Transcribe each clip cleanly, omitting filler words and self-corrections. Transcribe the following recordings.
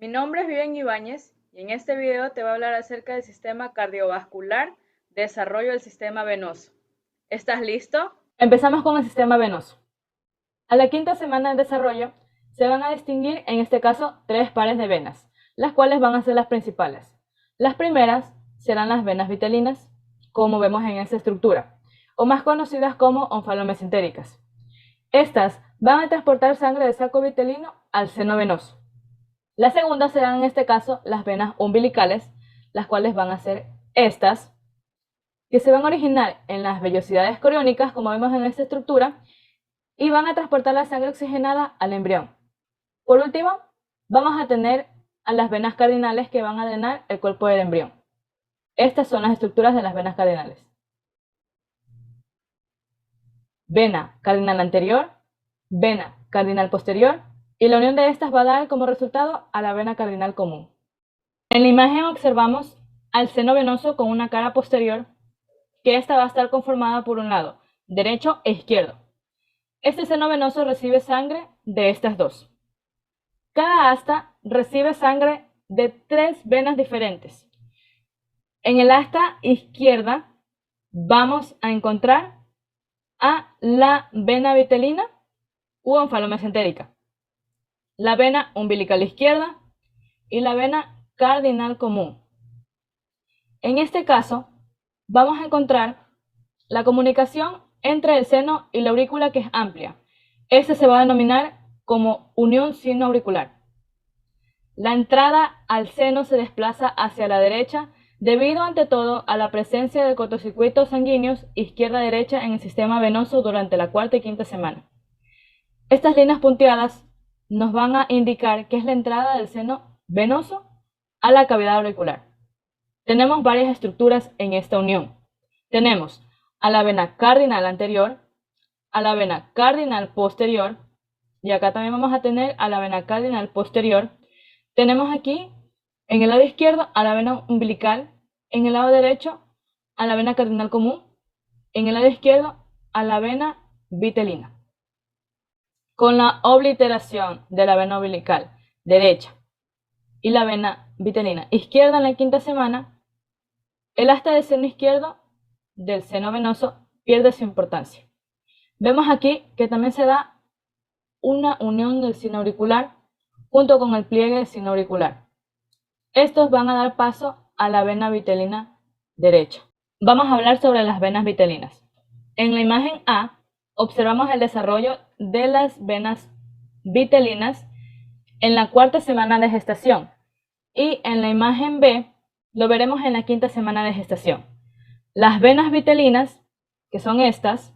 Mi nombre es Vivian Ibáñez y en este video te voy a hablar acerca del sistema cardiovascular, desarrollo del sistema venoso. ¿Estás listo? Empezamos con el sistema venoso. A la quinta semana de desarrollo se van a distinguir, en este caso, tres pares de venas, las cuales van a ser las principales. Las primeras serán las venas vitelinas, como vemos en esta estructura, o más conocidas como onfalomesentéricas. Estas van a transportar sangre del saco vitelino al seno venoso. Las segundas serán, en este caso, las venas umbilicales, las cuales van a ser estas, que se van a originar en las vellosidades coriónicas, como vemos en esta estructura, y van a transportar la sangre oxigenada al embrión. Por último, vamos a tener a las venas cardinales que van a drenar el cuerpo del embrión. Estas son las estructuras de las venas cardinales. Vena cardinal anterior, vena cardinal posterior, y la unión de estas va a dar como resultado a la vena cardinal común. En la imagen observamos al seno venoso con una cara posterior, que esta va a estar conformada por un lado, derecho e izquierdo. Este seno venoso recibe sangre de estas dos. Cada asta recibe sangre de tres venas diferentes. En el asta izquierda vamos a encontrar a la vena vitelina u onfalomesentérica, la vena umbilical izquierda y la vena cardinal común. En este caso, vamos a encontrar la comunicación entre el seno y la aurícula, que es amplia. Este se va a denominar como unión sino-auricular. La entrada al seno se desplaza hacia la derecha debido ante todo a la presencia de cortocircuitos sanguíneos izquierda-derecha en el sistema venoso durante la cuarta y quinta semana. Estas líneas punteadas nos van a indicar que es la entrada del seno venoso a la cavidad auricular. Tenemos varias estructuras en esta unión. Tenemos a la vena cardinal anterior, a la vena cardinal posterior, y acá también vamos a tener a la vena cardinal posterior. Tenemos aquí en el lado izquierdo a la vena umbilical, en el lado derecho a la vena cardinal común, en el lado izquierdo a la vena vitelina. Con la obliteración de la vena umbilical derecha y la vena vitelina izquierda en la quinta semana, el asta del seno izquierdo del seno venoso pierde su importancia. Vemos aquí que también se da una unión del sino auricular junto con el pliegue del sino auricular. Estos van a dar paso a la vena vitelina derecha. Vamos a hablar sobre las venas vitelinas. En la imagen A observamos el desarrollo de las venas vitelinas en la cuarta semana de gestación, y en la imagen B lo veremos en la quinta semana de gestación. Las venas vitelinas, que son estas,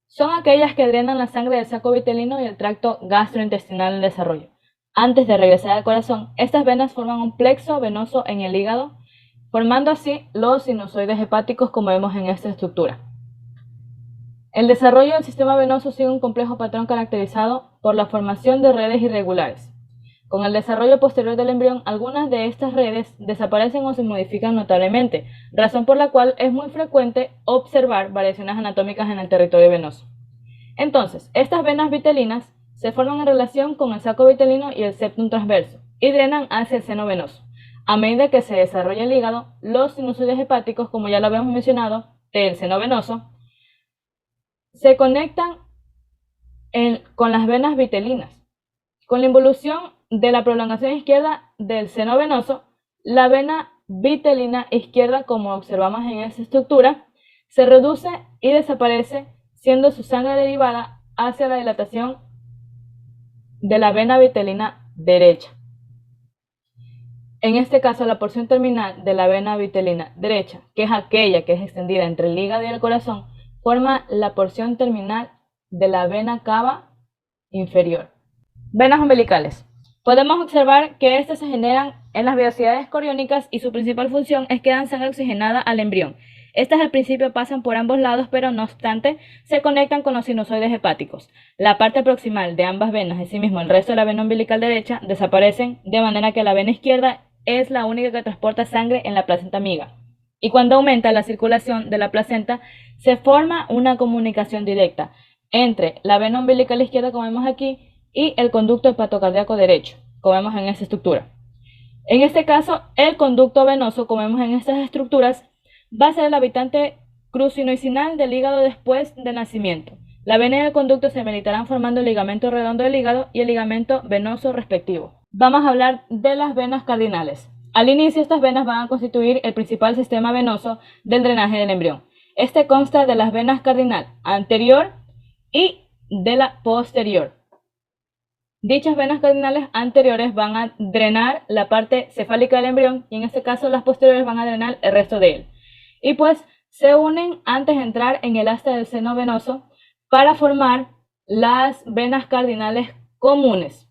son aquellas que drenan la sangre del saco vitelino y el tracto gastrointestinal en desarrollo. Antes de regresar al corazón, estas venas forman un plexo venoso en el hígado, formando así los sinusoides hepáticos, como vemos en esta estructura. El desarrollo del sistema venoso sigue un complejo patrón caracterizado por la formación de redes irregulares. Con el desarrollo posterior del embrión, algunas de estas redes desaparecen o se modifican notablemente, razón por la cual es muy frecuente observar variaciones anatómicas en el territorio venoso. Entonces, estas venas vitelinas se forman en relación con el saco vitelino y el septum transverso y drenan hacia el seno venoso. A medida que se desarrolla el hígado, los sinusoides hepáticos, como ya lo habíamos mencionado, del seno venoso, se conectan con las venas vitelinas. Con la involución de la prolongación izquierda del seno venoso, la vena vitelina izquierda, como observamos en esta estructura, se reduce y desaparece, siendo su sangre derivada hacia la dilatación de la vena vitelina derecha. En este caso, la porción terminal de la vena vitelina derecha, que es aquella que es extendida entre el hígado y el corazón, forma la porción terminal de la vena cava inferior. Venas umbilicales. Podemos observar que estas se generan en las vellosidades coriónicas y su principal función es que dan sangre oxigenada al embrión. Estas al principio pasan por ambos lados, pero no obstante se conectan con los sinusoides hepáticos. La parte proximal de ambas venas, asimismo el resto de la vena umbilical derecha, desaparecen, de manera que la vena izquierda es la única que transporta sangre en la placenta amiga. Y cuando aumenta la circulación de la placenta, se forma una comunicación directa entre la vena umbilical izquierda, como vemos aquí, y el conducto hepatocardíaco derecho, como vemos en esta estructura. En este caso, el conducto venoso, como vemos en estas estructuras, va a ser el habitante crucinoicinal del hígado después del nacimiento. La vena y el conducto se militarán formando el ligamento redondo del hígado y el ligamento venoso respectivo. Vamos a hablar de las venas cardinales. Al inicio, estas venas van a constituir el principal sistema venoso del drenaje del embrión. Este consta de las venas cardinal anterior y de la posterior. Dichas venas cardinales anteriores van a drenar la parte cefálica del embrión y en este caso las posteriores van a drenar el resto de él. Y pues se unen antes de entrar en el asta del seno venoso para formar las venas cardinales comunes.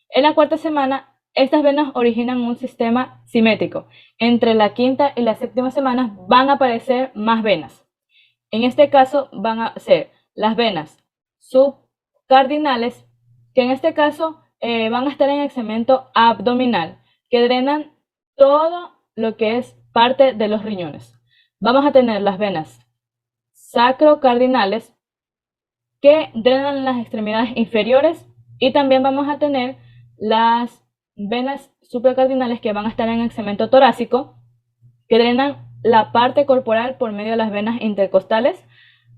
En la cuarta semana, estas venas originan un sistema simétrico. Entre la quinta y la séptima semana van a aparecer más venas. En este caso van a ser las venas subcardinales, que en este caso van a estar en el segmento abdominal, que drenan todo lo que es parte de los riñones. Vamos a tener las venas sacrocardinales, que drenan las extremidades inferiores, y también vamos a tener las venas supracardinales, que van a estar en el segmento torácico, que drenan la parte corporal por medio de las venas intercostales,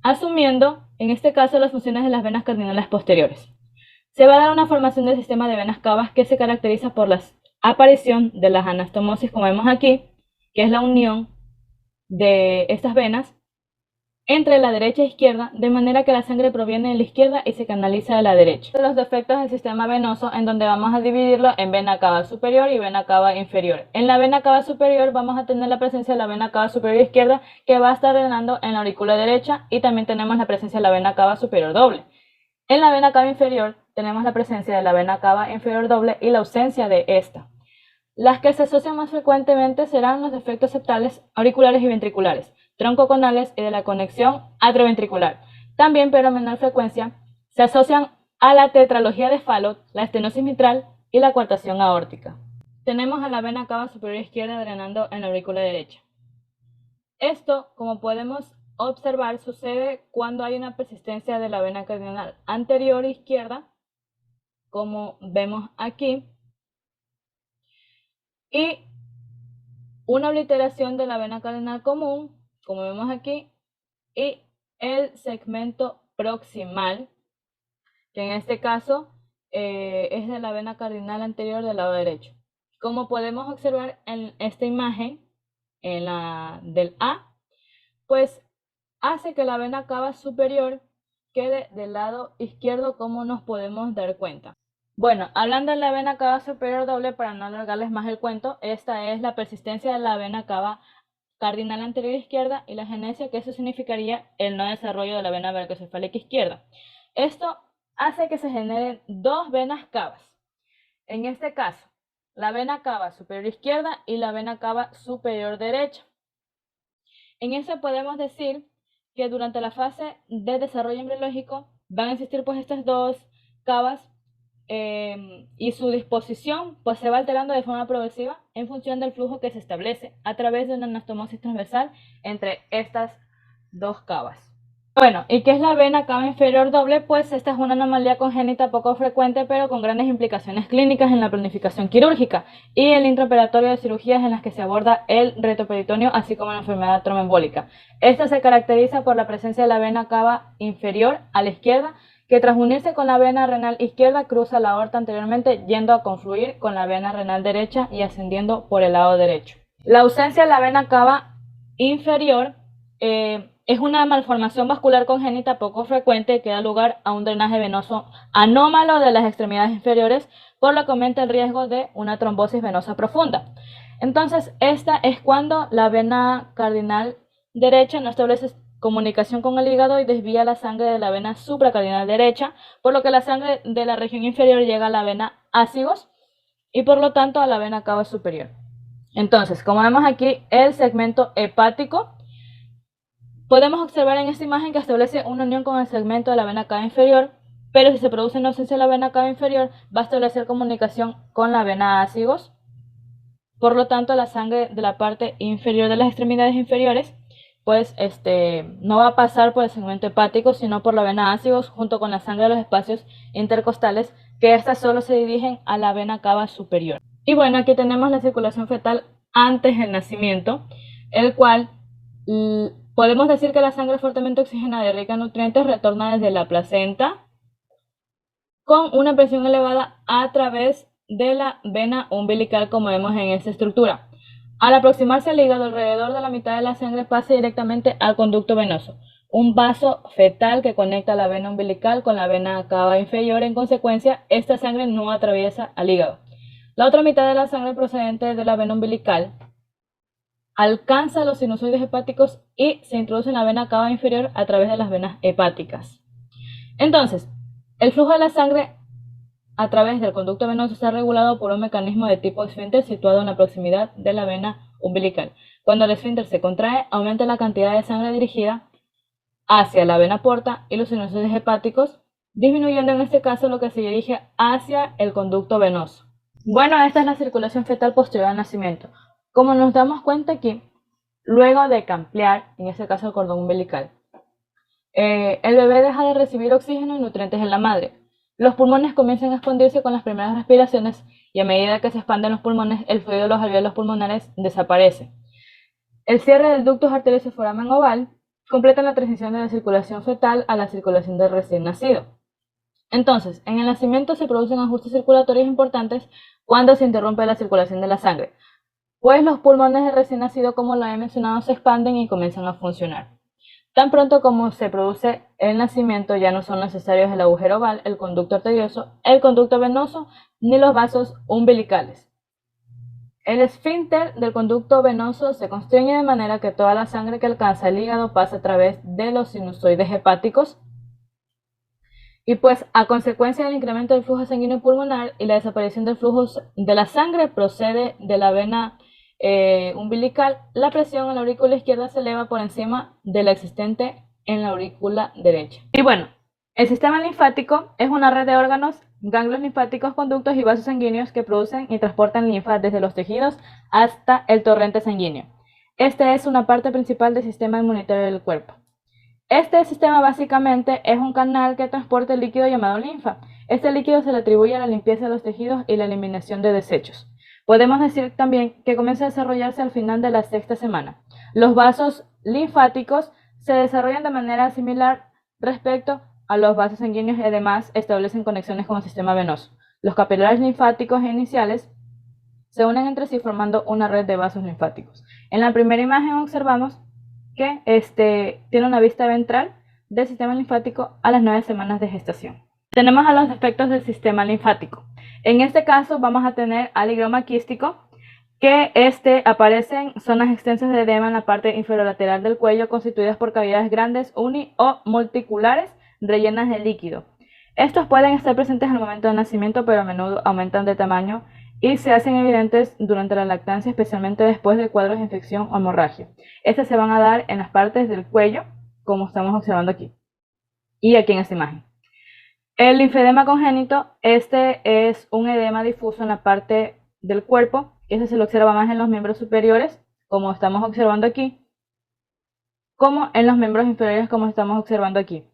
asumiendo en este caso las funciones de las venas cardinales posteriores. Se va a dar una formación del sistema de venas cavas que se caracteriza por la aparición de las anastomosis, como vemos aquí, que es la unión de estas venas entre la derecha e izquierda, de manera que la sangre proviene de la izquierda y se canaliza de la derecha. Los defectos del sistema venoso, en donde vamos a dividirlo en vena cava superior y vena cava inferior. En la vena cava superior vamos a tener la presencia de la vena cava superior izquierda, que va a estar drenando en la aurícula derecha, y también tenemos la presencia de la vena cava superior doble. En la vena cava inferior tenemos la presencia de la vena cava inferior doble y la ausencia de esta. Las que se asocian más frecuentemente serán los defectos septales, auriculares y ventriculares, troncoconales y de la conexión atrioventricular. También, pero a menor frecuencia, se asocian a la tetralogía de Fallot, la estenosis mitral y la coartación aórtica. Tenemos a la vena cava superior izquierda drenando en la aurícula derecha. Esto, como podemos observar, sucede cuando hay una persistencia de la vena cardinal anterior izquierda, como vemos aquí, y una obliteración de la vena cardinal común, como vemos aquí, y el segmento proximal, que en este caso es de la vena cardinal anterior del lado derecho. Como podemos observar en esta imagen, en la del A, pues hace que la vena cava superior quede del lado izquierdo, como nos podemos dar cuenta. Bueno, hablando de la vena cava superior doble, para no alargarles más el cuento, esta es la persistencia de la vena cava cardinal anterior izquierda y la genesia, que eso significaría el no desarrollo de la vena brachiocefálica izquierda. Esto hace que se generen dos venas cavas. En este caso, la vena cava superior izquierda y la vena cava superior derecha. En eso podemos decir que durante la fase de desarrollo embriológico van a existir pues estas dos cavas, y su disposición pues se va alterando de forma progresiva en función del flujo que se establece a través de una anastomosis transversal entre estas dos cavas. Bueno, ¿y qué es la vena cava inferior doble? Pues esta es una anomalía congénita poco frecuente, pero con grandes implicaciones clínicas en la planificación quirúrgica y el intraoperatorio de cirugías en las que se aborda el retroperitoneo, así como la enfermedad tromboembólica. Esta se caracteriza por la presencia de la vena cava inferior a la izquierda, que tras unirse con la vena renal izquierda cruza la aorta anteriormente, yendo a confluir con la vena renal derecha y ascendiendo por el lado derecho. La ausencia de la vena cava inferior es una malformación vascular congénita poco frecuente que da lugar a un drenaje venoso anómalo de las extremidades inferiores, por lo que aumenta el riesgo de una trombosis venosa profunda. Entonces, esta es cuando la vena cardinal derecha no establece comunicación con el hígado y desvía la sangre de la vena supracardinal derecha, por lo que la sangre de la región inferior llega a la vena ácigos y por lo tanto a la vena cava superior. Entonces, como vemos aquí, el segmento hepático, podemos observar en esta imagen que establece una unión con el segmento de la vena cava inferior, pero si se produce una ausencia de la vena cava inferior, va a establecer comunicación con la vena ácigos. Por lo tanto, la sangre de la parte inferior de las extremidades inferiores pues no va a pasar por el segmento hepático, sino por la vena ácigos junto con la sangre de los espacios intercostales, que estas solo se dirigen a la vena cava superior. Y bueno, aquí tenemos la circulación fetal antes del nacimiento, el cual podemos decir que la sangre fuertemente oxigenada y rica en nutrientes retorna desde la placenta con una presión elevada a través de la vena umbilical, como vemos en esta estructura. Al aproximarse al hígado, alrededor de la mitad de la sangre pasa directamente al conducto venoso, un vaso fetal que conecta la vena umbilical con la vena cava inferior. En consecuencia, esta sangre no atraviesa al hígado. La otra mitad de la sangre procedente de la vena umbilical alcanza los sinusoides hepáticos y se introduce en la vena cava inferior a través de las venas hepáticas. Entonces, el flujo de la sangre a través del conducto venoso está regulado por un mecanismo de tipo esfínter situado en la proximidad de la vena umbilical. Cuando el esfínter se contrae, aumenta la cantidad de sangre dirigida hacia la vena porta y los sinusoides hepáticos, disminuyendo en este caso lo que se dirige hacia el conducto venoso. Bueno, esta es la circulación fetal posterior al nacimiento. Como nos damos cuenta aquí, luego de campliar, en este caso el cordón umbilical, el bebé deja de recibir oxígeno y nutrientes en la madre. Los pulmones comienzan a expandirse con las primeras respiraciones y a medida que se expanden los pulmones, el fluido de los alvéolos pulmonares desaparece. El cierre del ductus arterioso foramen oval completa la transición de la circulación fetal a la circulación del recién nacido. Entonces, en el nacimiento se producen ajustes circulatorios importantes cuando se interrumpe la circulación de la sangre, pues los pulmones del recién nacido, como lo he mencionado, se expanden y comienzan a funcionar. Tan pronto como se produce el nacimiento, ya no son necesarios el agujero oval, el conducto arterioso, el conducto venoso, ni los vasos umbilicales. El esfínter del conducto venoso se constriñe de manera que toda la sangre que alcanza el hígado pasa a través de los sinusoides hepáticos. Y pues a consecuencia del incremento del flujo sanguíneo pulmonar y la desaparición del flujo de la sangre procede de la vena umbilical, la presión en la aurícula izquierda se eleva por encima de la existente en la aurícula derecha. Y bueno, el sistema linfático es una red de órganos, ganglios linfáticos, conductos y vasos sanguíneos que producen y transportan linfa desde los tejidos hasta el torrente sanguíneo. Este es una parte principal del sistema inmunitario del cuerpo. Este sistema básicamente es un canal que transporta el líquido llamado linfa. Este líquido se le atribuye a la limpieza de los tejidos y la eliminación de desechos. Podemos decir también que comienza a desarrollarse al final de la sexta semana. Los vasos linfáticos se desarrollan de manera similar respecto a los vasos sanguíneos y además establecen conexiones con el sistema venoso. Los capilares linfáticos iniciales se unen entre sí formando una red de vasos linfáticos. En la primera imagen observamos que tiene una vista ventral del sistema linfático a las 9 semanas de gestación. Tenemos a los defectos del sistema linfático. En este caso vamos a tener aligroma quístico, que aparecen zonas extensas de edema en la parte inferolateral del cuello constituidas por cavidades grandes, uni o multiculares rellenas de líquido. Estos pueden estar presentes al momento del nacimiento, pero a menudo aumentan de tamaño y se hacen evidentes durante la lactancia, especialmente después de cuadros de infección o hemorragia. Estas se van a dar en las partes del cuello, como estamos observando aquí y aquí en esta imagen. El linfedema congénito, es un edema difuso en la parte del cuerpo. Se lo observa más en los miembros superiores, como estamos observando aquí, como en los miembros inferiores, como estamos observando aquí.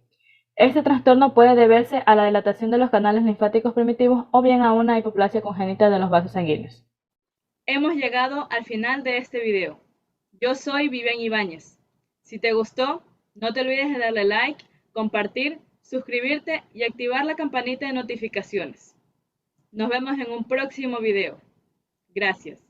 Este trastorno puede deberse a la dilatación de los canales linfáticos primitivos o bien a una hipoplasia congénita de los vasos sanguíneos. Hemos llegado al final de este video. Yo soy Vivian Ibáñez. Si te gustó, no te olvides de darle like, compartir, suscribirte y activar la campanita de notificaciones. Nos vemos en un próximo video. Gracias.